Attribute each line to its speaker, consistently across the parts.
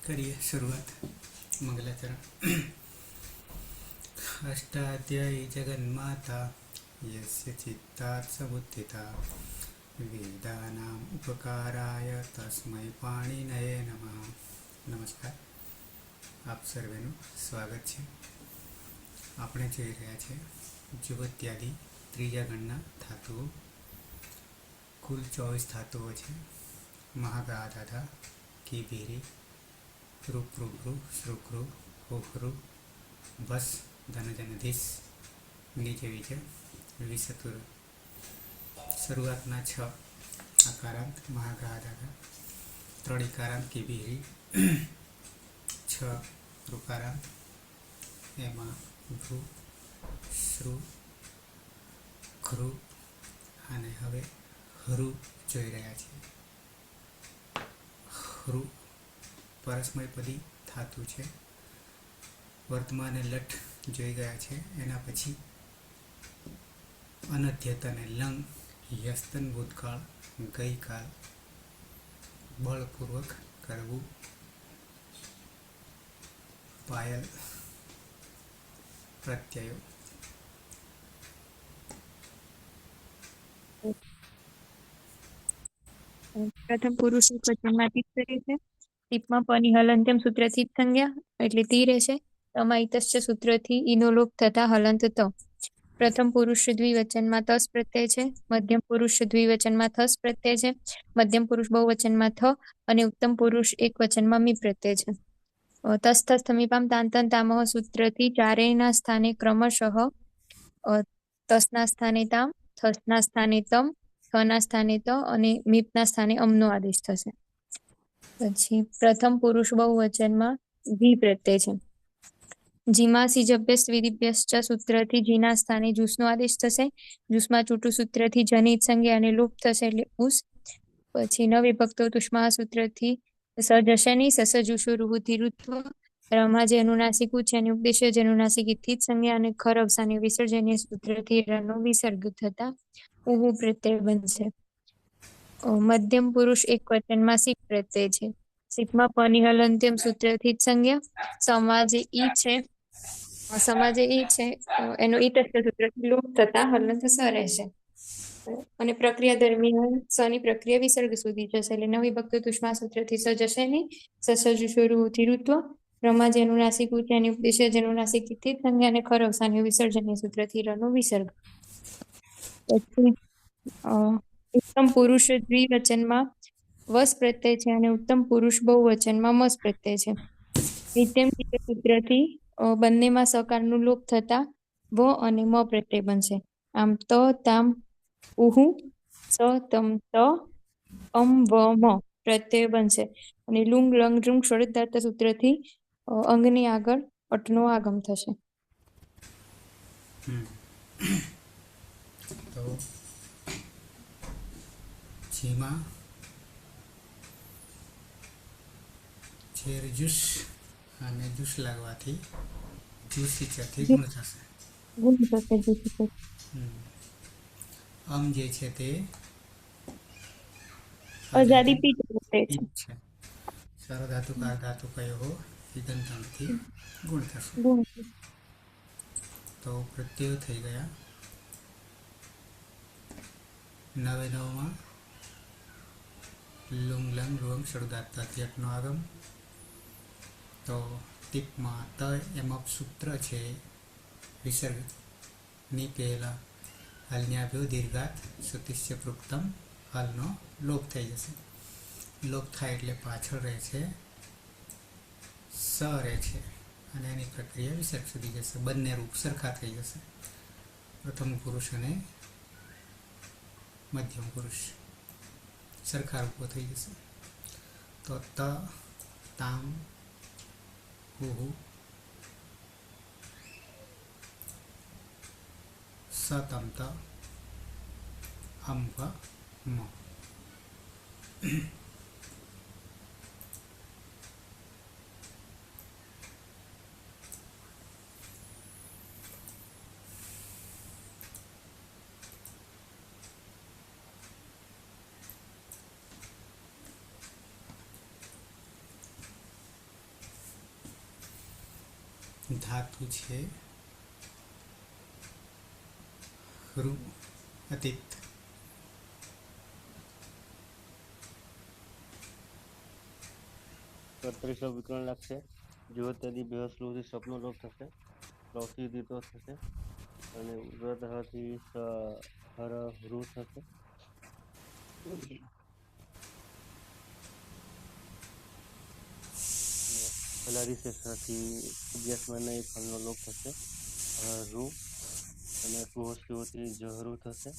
Speaker 1: करिए शुरुआत। मंगलाचरण। अष्टाध्यायी जगन्माता यस्य चित्तात् समुत्थिता वेदानाम् उपकाराय तस्मै पाणिनये नमः। नमस्कार, આપ સર્વેનું સ્વાગત છે। આપણે જોઈ રહ્યા છે જુગત્યાદિ ત્રીજા ગણના ધાતુઓ। કુલ 24 ધાતુઓ છે। મહાગાધાધા, કીભીરી, રૂપૃભૃ, શ્રુકૃ, હુહૃ, ભસ, ધનજનધીશ, નીચેવી છે વિસતુર। શરૂઆતના 6 આકારાંત મહાગાધાધા, 3 ઇકારાંત કીભીરી, 6 ઋકારાંત, એમાં ભૃ, શ્રુ, ઘૃ અને હવે હૃ જોઈ રહ્યા છીએ। હૃ પરસ્મયપદી ધાતુ છે। વર્તમાન લઠ જોઈ ગયા છે। એના પછી અનધ્યત અને લંગ, યસ્તન ભૂતકાળ, ગઈકાળ, બળપૂર્વક કરવું, પાયલ, પ્રત્યયો।
Speaker 2: પ્રથમ પુરુષ વચનમાં ટીપ કરે છે। ટીપમાં પની હલંત્યમ સૂત્રથી સંજ્ઞા એટલે તી રહેશે। અમાયિતશ્ચ સૂત્રથી ઈનો લોપ થતા હલંત ત। પ્રથમ પુરુષ દ્વિવચનમાં તસ પ્રત્યય છે। મધ્યમ પુરુષ દ્વિવચનમાં થસ પ્રત્યય છે। મધ્યમ પુરુષ બહુવચનમાં થ અને ઉત્તમ પુરુષ એક વચનમાં મી પ્રત્યય છે। તસ્થસ્થ મીપામ તાંતન તામહ સૂત્રથી ચારેયના સ્થાને ક્રમશઃ તસના સ્થાને તામ, થસના સ્થાને તમ, થના સ્થાને ત અને મીપના સ્થાને અમનો આદેશ થશે। પછી પ્રથમ પુરુષ બહુવચનમાં જી પ્રત્યય છે। જીમાં સિજભ્યસ વિધિભ્યશ્ચ સૂત્રથી જીના સ્થાને જૂસનો આદેશ થશે। જૂસમાં ચૂંટુ સૂત્રથી જનિત સંજ્ઞા અને લુપ થશે એટલે ઉસ। પછી ન વિભક્તો તુષ્મા સૂત્રથી સ જશની સસ જુષુ રૂહુથી ઋત્વ। રમા જે અનુનાસિક ઉચ્ચ અને ઉપદેશ્ય જે અનુનાસિક ઇથિત સંજ્ઞા અને ખર અવસાની વિસર્જનીય સૂત્રથી રનો વિસર્ગ થતા ઉહુ પ્રત્યય બનશે। મધ્યમ પુરુષ એક વચનમાં સીપ પ્રત્યય છે। સીપમાં પની હલંત્યમ સૂત્રથી સંજ્ઞા, સમાજે ઈ છે, સમાજે ઈ છે એનો ઈતસ્ય સૂત્રથી લોપ થતા હલંત સ રહેશે। અને પ્રક્રિયા દરમિયાન સની પ્રક્રિયા વિસર્ગ સુધી જશે એટલે નવી ભક્ત તુષ્મા સૂત્રથી સ જશે નહીં, સસજુષોરુથી ઋત્વ, રમા જેનું નાસિક ઉચ્ચાની ઉપદેશ્ય જેનું નાસિક ઇથિત સંજ્ઞા અને ખર અવસાની વિસર્જનીય સૂત્રથી રનો વિસર્ગ। પછી ઉત્તમ પુરુષ દ્વિવચનમાં વસ પ્રત્યય છે અને ઉત્તમ પુરુષ બહુવચનમાં મસ પ્રત્યય છે। નિત્યમ સૂત્રથી બંનેમાં સકારનું લોપ થતા વ અને મ પ્રત્યય બનશે। આમ ત તામ ઉહુ, સ તમ ત, અમ વ મ પ્રત્યય બનશે। અને લુંગ લંગ રૂંગ ષોડદાર્થ સૂત્રથી અંગની આગળ અટનો આગમ થશે।
Speaker 1: તો જેમાં ઝેર જુસ અને જુસ લાગવાથી જુસીચરથી ગુણ થશે।
Speaker 2: ગુણ થશે જુસી।
Speaker 1: જે છે તે
Speaker 2: અજાદી પીઠ પ્રત્યય છે।
Speaker 1: પીઠ છે। સર્વધાતુ કાર ધાતુ કયો ઈદંતમથી ગુણ થશે।
Speaker 2: ગુણ
Speaker 1: તો પ્રત્યયો થઈ ગયા। નવે નવમાં લુંગ લંગ લુંગ શરૂદાત્તાથી અટનો આગમ। તો ટીપમાં ત એમ સૂત્ર છે વિસર્ગની પહેલા હલન્યાભ્યો દીર્ઘાત સુતિષ્ય પૃક્તમ હલનો લોપ થઈ જશે। લોપ થાય એટલે પાછળ રહે છે સ રહે છે અને એની પ્રક્રિયા વિસર્ગ સુધી જશે। બંને રૂપ સરખા થઈ જશે, પ્રથમ પુરુષ અને મધ્યમ પુરુષ સરખા રૂપો થઈ જશે। તો ત તામ હુહુ સ તમ ત અમ વ મ। ધાતુ છે ઋ અતીત.
Speaker 3: કર્તરી વિકરણ લાગશે. જો ત્યાદી બેહસલુથી સપનો લોપ થશે. લવથી દીતો થશે અને વ્રતથી હર રૂ થશે. ફલારી શેષથી અભ્યાસમાં એક ફળનો લોપ થશે. રૂ અને કુહોસ્તીઓથી જહરું થશે.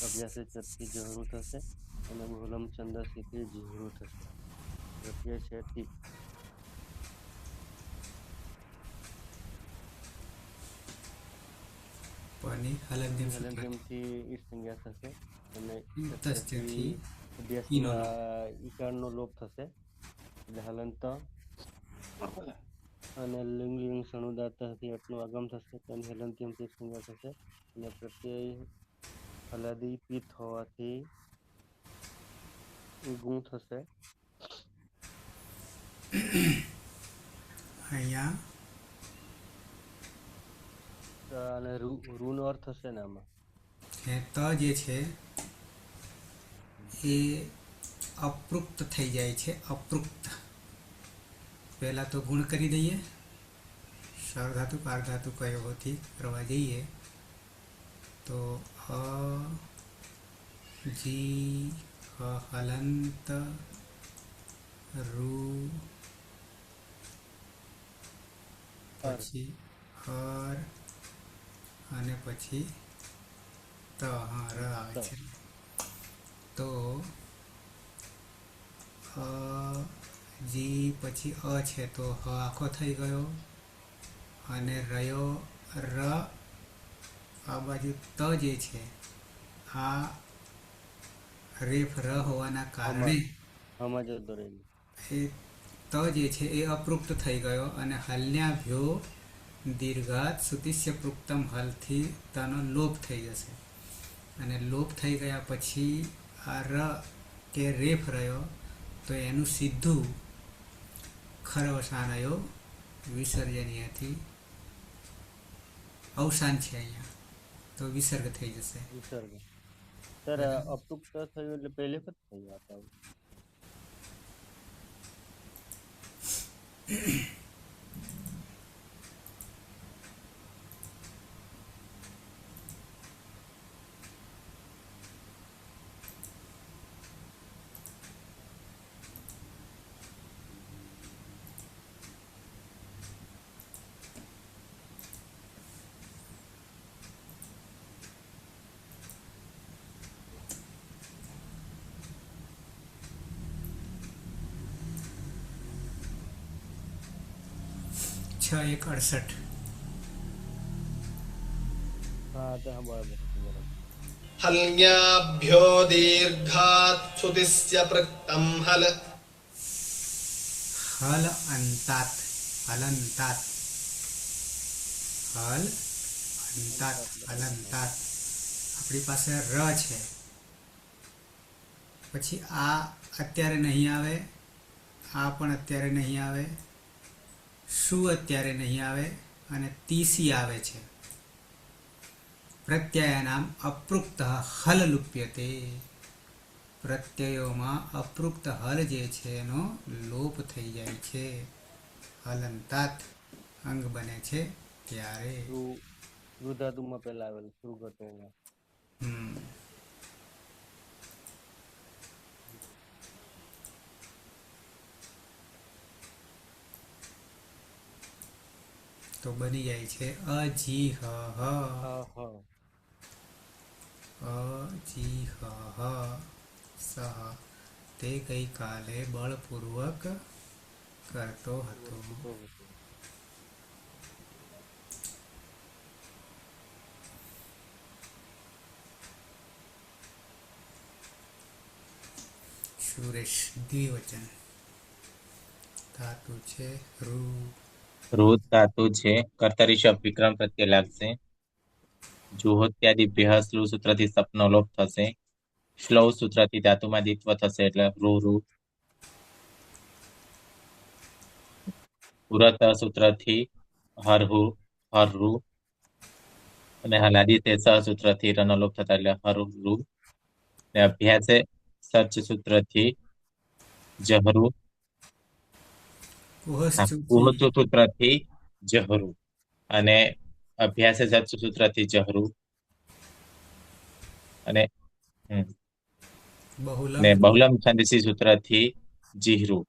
Speaker 3: અભ્યાસ ચતથી જહરું થશે અને બહુલમ ચંદસીથી જહરું થશે. પ્રત્યય છે ટીપ.
Speaker 1: પની હલંત્યમ સૂત્ર
Speaker 3: હલંત્યમથી ઈટ સંજ્ઞા થશે અને
Speaker 1: તસ્યથી ઈનો લોપ.
Speaker 3: અભ્યાસમાં ઈકારનો લોપ થશે એટલે હલંત અને લિંગ લિંગ સણુદાતથી અટનું આગમ થશે તેની હલંત્યમથી સંજ્ઞા થશે અને પ્રત્યય હલાદી પિત્ત હોવાથી ગુણ થશે.
Speaker 1: અહીંયા
Speaker 3: અને રૂનો અર્થ થશે ને આમાં
Speaker 1: ત જે છે એ અપૃક્ત થઈ જાય છે. અપૃક્ત પહેલાં તો ગુણ કરી દઈએ. સાર્વધાતુ પારધાતુ કયો હોતી કરવા જઈએ તો અ જી હલંત રૂ પછી હર અને પછી ત. હા ર આવે છે. તો જી પછી અ છે તો હ આખો થઈ ગયો અને રયો ર. આ બાજુ ત જે છે આ રેફ ર હોવાના કારણે
Speaker 3: આમાં જતો રહેલી
Speaker 1: એ ત જે છે એ અપૃક્ત થઈ ગયો અને હલ્યાભ્યો દીર્ઘાત સુતિષ્ય પૃક્તમ હલથી તનો લોપ થઈ જશે અને લોપ થઈ ગયા પછી આ ર કે રેફ રહ્યો તો એનું સીધું ખરવસાન આવ્યો વિસર્જનીયથી અવસાન છે અહીંયા તો વિસર્ગ થઈ જશે.
Speaker 3: વિસર્ગ સર અપૃક્ત થયું એટલે પહેલે જ થયું આતા
Speaker 1: છ એક 68.
Speaker 3: હા તો હા બરાબર બરાબર.
Speaker 4: हल्ङ्याभ्यो दीर्घात् सुतिस्य पृक्तं हल
Speaker 1: હલ અંતાત હલંતાત હલ અંતાત હલંતાત. આપણી પાસે ર છે પછી આ અત્યારે નહીં આવે, આ પણ અત્યારે નહીં આવે, શું અત્યારે નહીં આવે અને તીસી આવે છે. પ્રત્યયનામ અપૃક્ત હલ લુપ્યતે. પ્રત્યયોમાં અપૃક્ત હલ જે છે એનો લોપ થઈ જાય છે. હલંતાત અંગ બને છે ત્યારે.
Speaker 3: ધાતુમાં પહેલા આવેલ સુગત એના
Speaker 1: તો બની જાય છે અજી હ અજી હ સહ. તે ગઈકાલે બળપૂર્વક કરતો હતો. સુરેશ દ્વિવચન ધાતુ છે રૂ.
Speaker 5: રૂ ધાતુ છે. કર્તરી શબ્દ વિક્રમ પ્રત્યય લાગશે. જુહોત્યાદિ ભ્યહસ્લુ સૂત્રથી સપનો લોપ થશે. શ્લૌ સૂત્રથી ધાતુમાં દ્વિત્વ થશે એટલે રૂ રૂ. ઉરત સૂત્રથી હરહુ હરરુ અને હલાદી તે સહસૂત્રથી રનો લોપ થતા એટલે હરરુ ને અભ્યાસે સચ સૂત્રથી જહરુ
Speaker 1: કુહસ્ચુથી
Speaker 5: સૂત્રથી જહરુ અને અભ્યાસે સચ સૂત્રથી જહરુ અને
Speaker 1: બહુલમ
Speaker 5: ને બહુલમ છંદસી સૂત્રથી જીહરુ.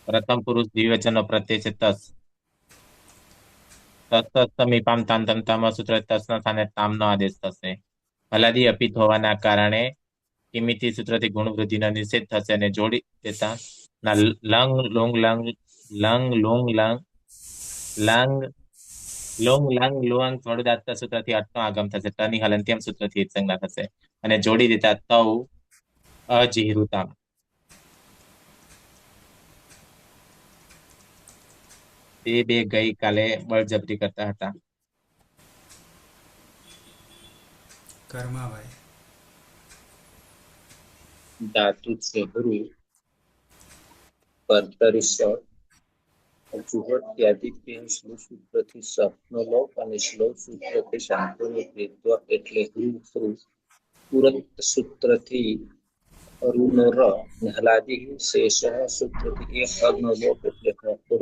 Speaker 5: પ્રથમ પુરુષ દ્વિવચનનો પ્રત્યય છે તસ. તમીપામ તામ તમ તામ સૂત્ર તસના સ્થાને તામનો આદેશ થશે. હલાદી અપિત હોવાના કારણે કિમિતિ સૂત્રથી ગુણ વૃદ્ધિનો નિષેધ થશે અને જોડી દેતા લંગ લોંગ લંગ લંગ લોંગ લંગ લંગ લોંગ લંગ લોંગ થોડુદાત્ત સૂત્રથી અર્થનો આગમ થશે. તની હલંત્યમ સૂત્રથી સંજ્ઞા થશે અને જોડી દેતા તૌ અજીહૃતામ. તે બે ગઈકાલે બળજબરી કરતા હતા.
Speaker 1: કર્માભાઈ
Speaker 6: ધાતુ છે હૃ, કર્તરી સ, જુહોત્યાદિત્ય શ્લોક સૂત્રથી સપનો લોપ અને શ્લોક સૂત્રથી શાંતિનું દ્વિત્વ એટલે હૃ હૃ. પુરંત સૂત્રથી અરુનો ર અને હલાદી શેષ સૂત્રથી એક અગ્નો લોપ એટલે હૃ.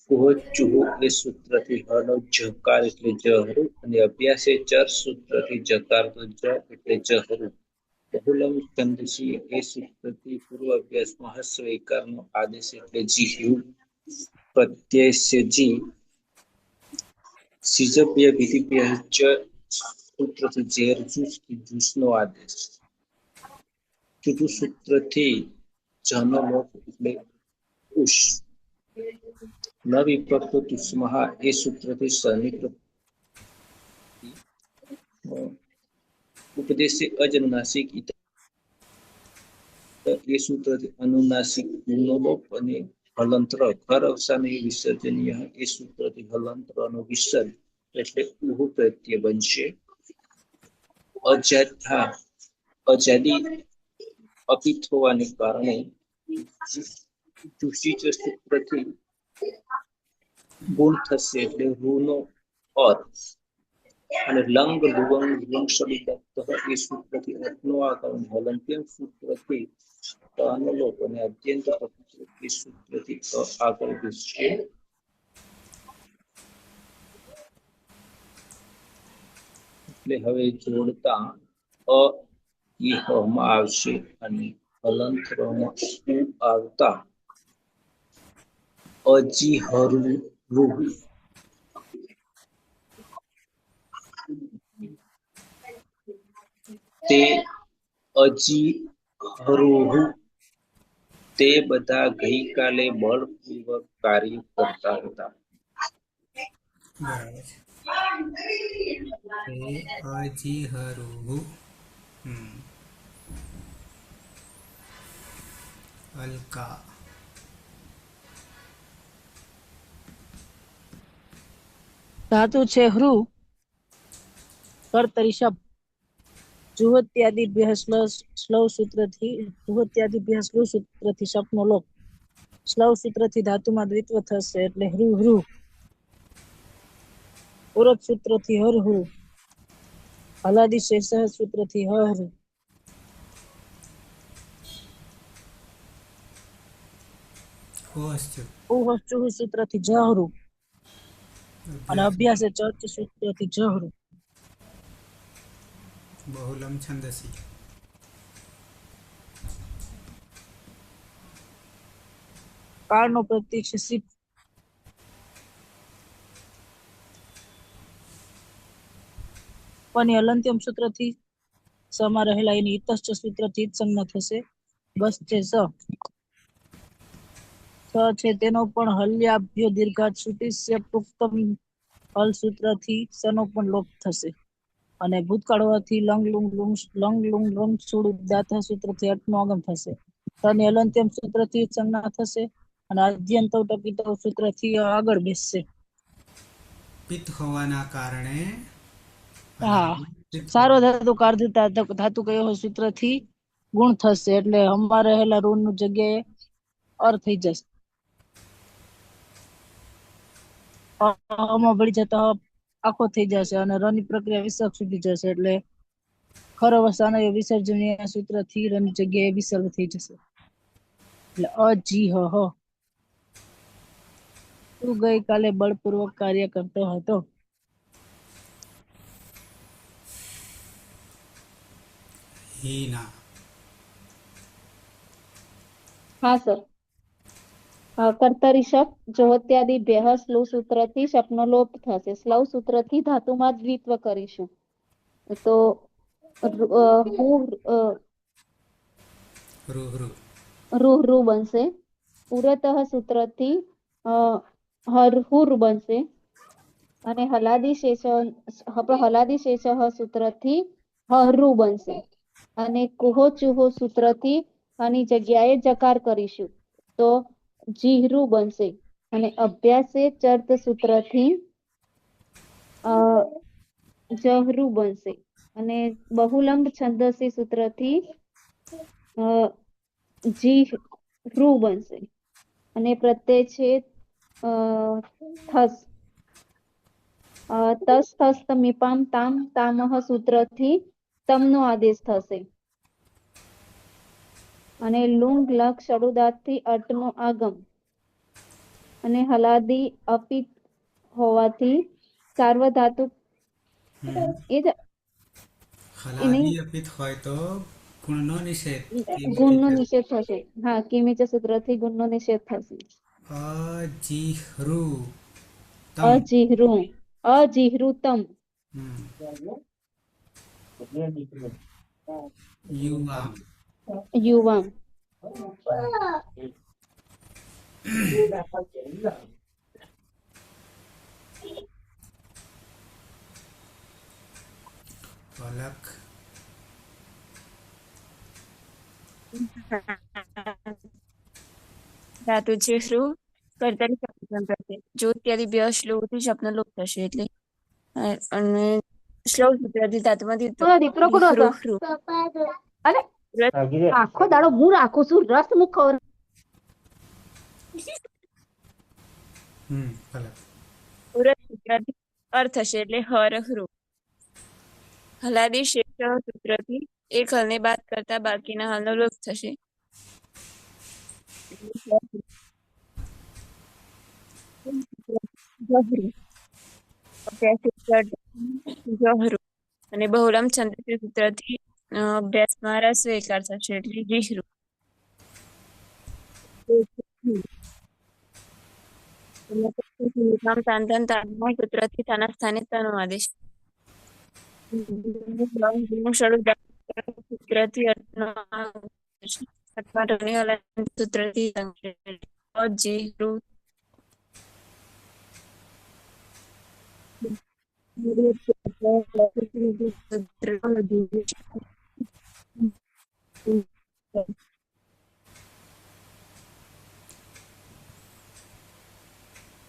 Speaker 6: કુહોચુહુ એ સૂત્રથી હનો જકાર એટલે જહરુ અને અભ્યાસે ચર સૂત્રથી જકાર તો જ એટલે જહરુ. બહુલમ છંદસી એ સૂત્રથી પૂર્વ અભ્યાસમાં હસ્વ એકારનો આદેશ એટલે જીહ્યુ. પ્રત્યય છે જી. સિજભ્ય વિધિભ્ય ચ સૂત્રથી ઝેર જૂસનો આદેશ. ચુટુ સૂત્રથી જનો લોપ એટલે ઉષ. ન વિભક્ત તુષ્મહ એ સૂત્રથી સનિગ્ર ઉપદેશે અજનુનાસિક એ સૂત્રથી અનુનાસિક ગુણનો લોપ અને હલંત્ર ઘર અવસાની વિસર્જનીય એ સૂત્રથી હલંત્રનો વિસર્ગ એટલે ઉહુ પ્રત્યય બનશે. અજાદી અપિત હોવાને કારણે જુષિચ સૂત્રથી ગુણ થશે એટલે રૂનો અર્થ અને લંગ લુવંગ લુંગ શબ્દ એ સૂત્રથી અર્થનો આગમ હલંત્યમ સૂત્રથી તનો લોપ અને અત્યંત એ સૂત્રથી આગળ વિશે. એટલે હવે જોડતા અ માં આવશે અને હલંત્રમાં ઉ આવતા અજીહરુ તે અજીહરુહુ તે બધા ગઈકાલે બળપૂર્વક કાર્ય કરતા હતા.
Speaker 1: બરાબર છે. તે અજીહરુહુ અલકા
Speaker 7: ધાતુ છે હૃ, કર્તરી શબ્દ. જુહોત્યાદિભ્ય શ્લવ સૂત્રથી શપનો લોપ. શ્લવ સૂત્રથી ધાતુમાં દ્વિત્વ થશે એટલે હૃ હૃ. પૂરક સૂત્રથી હરહુ. હલાદી શેષ સૂત્રથી હહરુ. કુહોચુહુ સૂત્રથી જહરુ અને અભ્યાસે ચર્ચ સૂત્રથી જહરુ.
Speaker 1: બહુલમ છંદસી
Speaker 7: કાળનો પ્રતીક છે સિપ. પણ હલંત્યમ સૂત્રથી સમા રહેલા એની ઇતશ્ચ સૂત્રથી જ સંજ્ઞા થશે. બસ છે સ છે તેનો પણ હલ્યાભ્ય દીર્ઘાત સુતિસ્ય પુખ્તમ હલ સૂત્રથી સનો પણ લોપ થશે અને ભૂતકાળ હોવાથી લંગ લુંગ લંગ છોડ દાતા સૂત્રથી અર્થનો આગમ થશે. તને હલંત્યમ સૂત્રથી સંજ્ઞા થશે અને અદ્યંત ટપિત સૂત્રથી આગળ બેસશે.
Speaker 1: પિત્ત હોવાના કારણે
Speaker 7: હા, સારો ધાતુ કાર્ધતા ધાતુ કયો હોય સૂત્રથી ગુણ થશે એટલે હમણાં રહેલા ઋણનું જગ્યાએ અર્થ થઈ જશે. માં ભળી જતા આખો થઈ જશે અને રની પ્રક્રિયા વિસર્ગ સુધી જશે એટલે ખરો અવસ્થાનો વિસર્જનીય સૂત્રથી રની જગ્યાએ વિસર્ગ થઈ જશે એટલે અજી હ તું ગઈકાલે બળપૂર્વક કાર્ય કરતો હતો.
Speaker 1: હીના.
Speaker 8: હા સર. કર્તરી શપ જોહત્યાદિ ભેહ સ્લુ સૂત્રથી શપનો લોપ થશે. સ્લવ સૂત્રથી ધાતુમાં દ્વિત્વ કરીશું. તો હું
Speaker 1: રૂ રૂ.
Speaker 8: રૂહ રૂ બનશે. પુરતઃ સૂત્રથી હરહુર બનશે. અને હલાદી શેષ સૂત્રથી હરુ બનશે. અને કુહો ચુહો સૂત્રથી આની જગ્યાએ જકાર કરીશું તો જીહરું બનશે. અને અભ્યાસે ચર્ત સૂત્રથી જહરું બનશે. અને બહુલંબ છંદસી સૂત્રથી જીહરું બનશે. અને પ્રત્યય છે થસ. તસ થસ મીપામ તામ તામહ સૂત્રથી તમનો આદેશ થશે. અને લુંગ લક શરૂદાતથી અટનો આગમ. અને હલાદી અપિત હોવાથી સાર્વધાતુ એ જ એ નહીં
Speaker 1: હલાદી અપિત હોય તો ગુણનો નિષેધ કેવી
Speaker 8: ગુણનો
Speaker 1: રીતે?
Speaker 8: નિષેધ થશે. હા, કિમીચ સૂત્રથી ગુણનો નિષેધ થશે.
Speaker 1: અજીહ્રુ તમ.
Speaker 8: અજીહૃતમ
Speaker 1: હમ. યુવામ.
Speaker 8: યુવામ.
Speaker 1: પલક.
Speaker 2: ધાતુ છે શ્રુ કર્તાની શબ્દ થશે. જો ત્યાદી બે શ્લોકથી શબ્દનો લોપ થશે એટલે અને શ્લોક સૂત્રથી ધાતુમાંથી
Speaker 8: દીકરો કોનો હતો? અરે આખો દાડો હું રાખું છું રસ મુખ
Speaker 1: પલક.
Speaker 2: પૂરક સૂત્રથી અર્થ થશે એટલે હર હૃ. હલાદી શેષ સૂત્રથી એક હલને બાદ કરતા બાકીના હલનો લોપ થશે. જહરુ. અને બહુલમ છંદસી સૂત્રથી અભ્યાસમાં રસ એકાર થશે એટલે જીહરુ. સૂત્રથી તાના સ્થાને તનો આદેશ. સૂત્રથી અથવા સૂત્રથી અજીહૃ.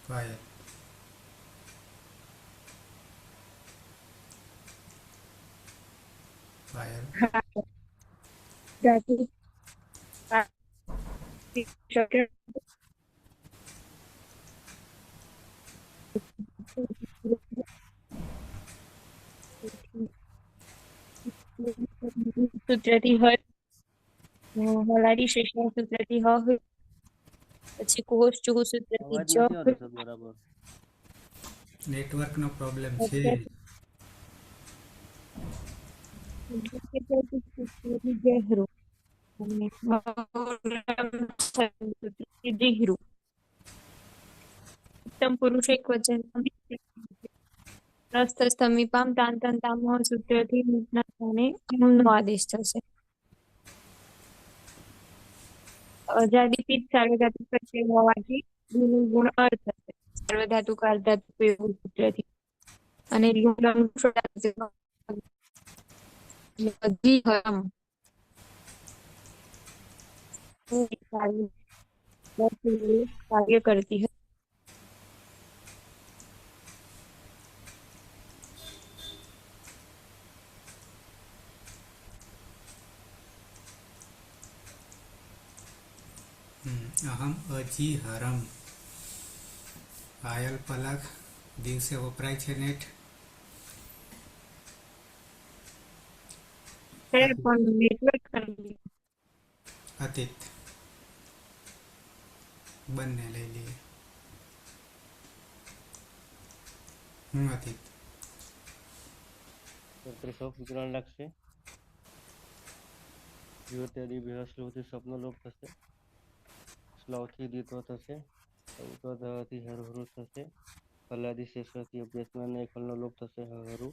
Speaker 1: પાયલ. પાયલ.
Speaker 2: ધાતુ સૂત્રથી હલાદી શેષ સૂત્રથી પછી કોષ ચુહુ સૂત્રથી
Speaker 3: અવાજ નથી આવતો સર બરાબર.
Speaker 1: નેટવર્કનો પ્રોબ્લેમ છે.
Speaker 2: જહરુ. જીહરુ. ઉત્તમ પુરુષ એક વચન સ્તમીપામ તાન તન તામહ સૂત્રથી મુખના સ્થાને નો આદેશ થશે. અજાદી પિત્ત સાર્વધાતુ પ્રત્યય હોવાથી ગુણ અર્થ થશે. સાર્વધાતુ કાર્ધાતુ એવું સૂત્રથી. અને કાર્ય કરતી है.
Speaker 1: અહમ અજીહરમ. પાયલ પલક દિવસે વપરાય છે નેટ.
Speaker 2: છે પણ નેટવર્ક
Speaker 1: અતીત બંને લઈ લઈએ. અતીત
Speaker 3: સૌ વિકરણ લાગશે. યુવત્યાદી બેહસલુથી સ્વપ્ન લોપ થશે. શ્લોથી દીત્વ થશે. ઉત્તરથી હરહરુ થશે. ફલાદી શેષથી અભ્યાસમાં એક ફલનો લોપ થશે. હરહરુ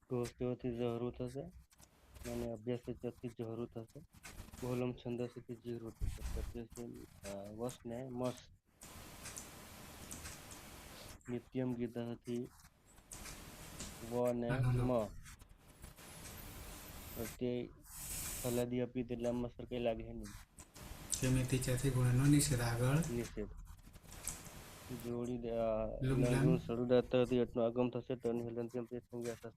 Speaker 3: ગોસ્તીઓથી જહરુ થશે અને અભ્યાસ ચરથી જહરુ થશે. બહુલમ છંદસથી જીહરુ થશે. પ્રત્યય વસ ને મસ. નિત્યમ ગીતાથી વ ને મ. પ્રત્યય ફલાદી આપી એટલે આમાં સર કઈ લાગે નહીં.
Speaker 1: કેમિતિ ચાથી ગુણનો નિષેધ આગળ.
Speaker 3: નિષેધ જોડી
Speaker 1: લુંગલાન.
Speaker 3: લંગુણ સડુદાતાથી એટલો આગમ થશે. ટર્ની હલનત્યમ તે સંજ્ઞા થશે.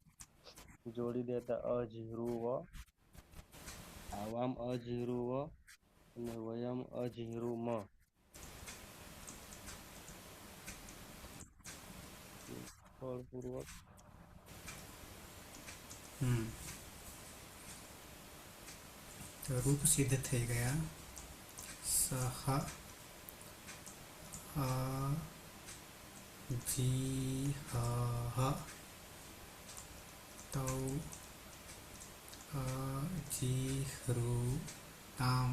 Speaker 3: જોડી દેતા અજીહરું વ. આવામ અજીહરું વ અને વયમ અજીહરું મ. ફળપૂર્વક
Speaker 1: તો રૂપ સિદ્ધ થઈ ગયા. સહ જીહ તૌ અજીહૃતામ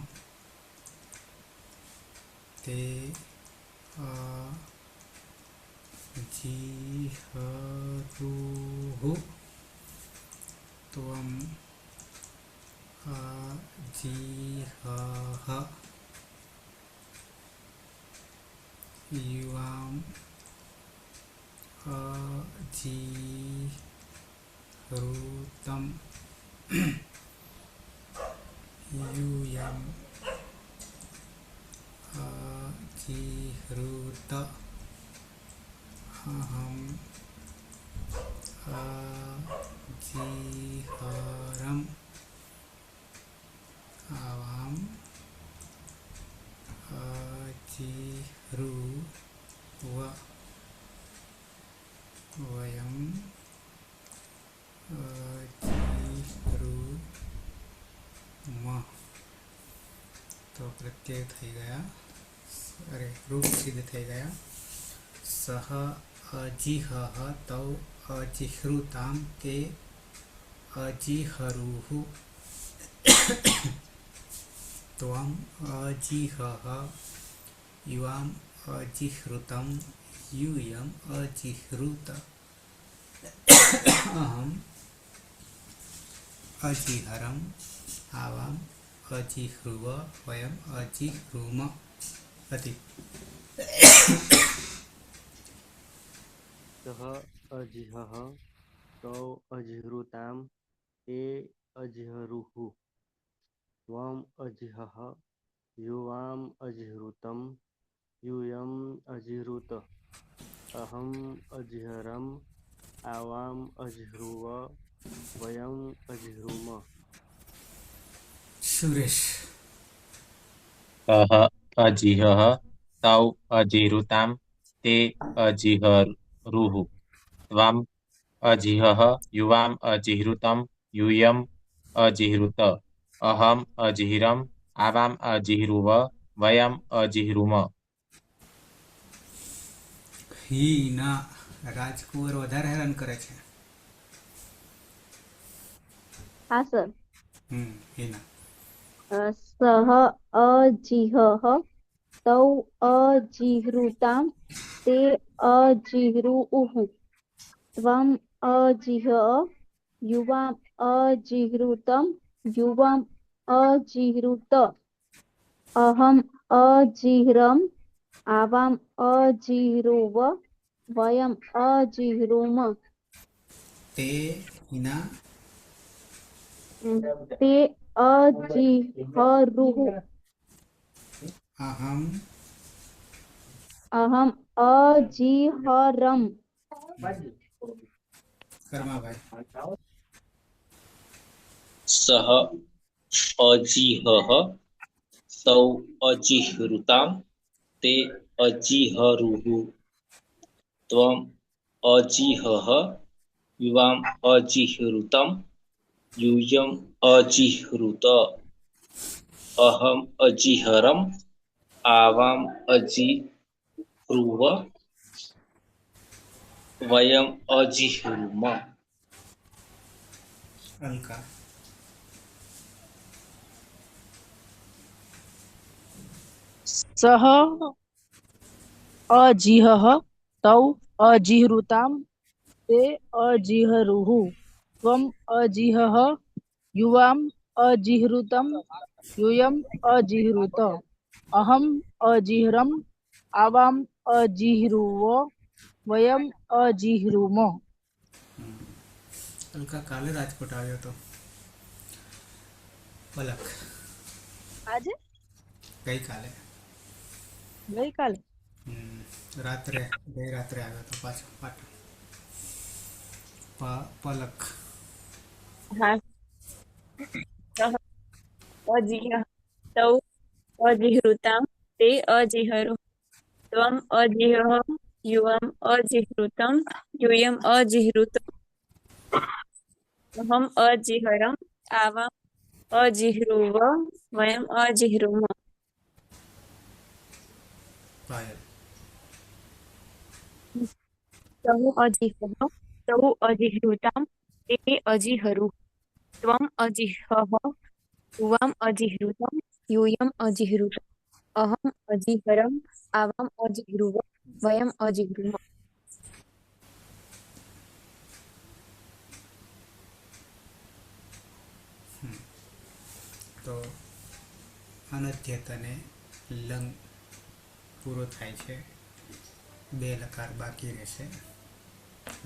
Speaker 1: તે અજીહરુઃ ત્વમ અજીહઃ યુવામ અજીહૃતમ યુયમ અજીહૃત અહમ અજીહરમ આવામ અજીહૃવ વયમ અજીહૃમ. તો પ્રત્યય થઈ ગયા. અરે રૂપ સિદ્ધ થઈ ગયા. સહ અજીહઃ તૌ અજીહૃતામ તે અજીહરુઃ ત્વમ અજીહઃ યુવામ અજીહૃતમ યુયમ અજીહૃત અહમ અજીહરમ આવામ અજીહૃવ વયમ અજીહૃમ. અતિ
Speaker 3: સહ અજીહઃ તૌ અજીહૃતામ તે અજીહરુઃ ત્વમ અજીહઃ યુવામ અજીહૃતમ યુયમ અજીહૃત અહમ અજીહરમ આવામ અજીહૃવ વયમ અજીહૃમ.
Speaker 1: સુરેશ.
Speaker 5: સહ અજીહઃ તૌ અજીહૃતામ તે અજીહરુઃ ત્વમ અજીહઃ યુવામ અજીહૃતમ યુયમ અજીહૃત અહમ અજીહરમ આવામ અજીહૃવ વયમ અજીહૃમ.
Speaker 1: હીના રાજકુંવર વધારે હેરાન કરે છે.
Speaker 8: હા સર.
Speaker 1: હીના
Speaker 8: સહ અજીહઃ તૌ અજીહૃતામ તે અજીહરુઃ ત્વમ અજીહ યુવામ અજીહૃતમ યુવામ અજીહૃત અહમ અજીહરમ આવામ અજીહૃવ વયમ અજીહૃમ.
Speaker 1: તે હીના
Speaker 8: તે અજીહરુઃ
Speaker 1: અહમ
Speaker 8: અહમ અજીહરમ.
Speaker 1: કર્માભાઈ.
Speaker 6: સહ અજીહઃ તૌ અજીહૃતામ તે અજીહરુઃ त्वम् अजिहः युवाम् अजिहृतं यूयम् अजिहृत अहम् अजिहरम् आवाम् अजिह्रुव वयम् अजिह्रुम
Speaker 1: अलका
Speaker 7: सः अजिहः तौ अजिहृतां ते अजिहरुः त्वम् अजिहः युवाम् अजिहृतं यूयम् अजिहृत अहम् अजिह्रम् आवाम् अजिह्रुव वयम् अजिह्रुम
Speaker 1: अलका काले રાજકોટ આવ્યો હતો. પલક
Speaker 7: આજે
Speaker 1: ગઈકાલે
Speaker 7: ગઈકાલે
Speaker 1: રાત્રે ગઈ રાત્રે આવ્યો હતો પાછો પાટણ. પલક
Speaker 2: હા અજીહ તૌ અજીહૃતામ તે અજીહરુ ત્વમ અજીહઃ યુવમ અજીહૃતમ यूयम अजिहृत अहम अजिहरम आवाम अजिह्रुव वयम अजिह्रुम
Speaker 1: પાયલ
Speaker 2: तौ अजिहः तौ अजिहृताम ते अजिहरु त्वम अजिहः युवाम अजिहृतम यूयम अजिहृत अहम अजिहरम आवाम अजिह्रुव वयम अजिह्रुम
Speaker 1: તો અનધ્યત અને લંગ પૂરો થાય છે. 2 લકાર બાકી રહેશે,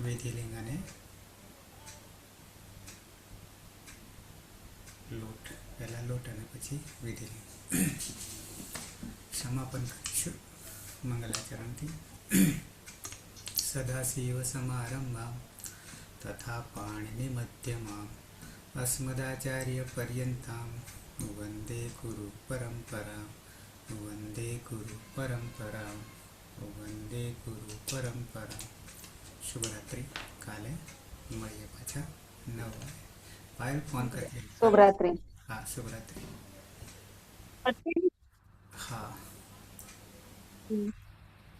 Speaker 1: વિધિલિંગ અને લોટ. પહેલા લોટ અને પછી વિધિલિંગ. સમાપન કરીશું મંગલાચરણથી. સદાશિવ સમારંભામ તથા પાણિનિ મધ્યમામ अस्मदाचार्य पर्यन्तां वन्दे गुरु परम्परां वन्दे गुरु परम्परां वन्दे गुरु परम्परां. શુભરાત્રિ. કાલે મળીએ પાછા 9 વાગે. પાયલ ફોન કરજે.
Speaker 8: શુભરાત્રિ.
Speaker 1: હા શુભરાત્રિ. હા.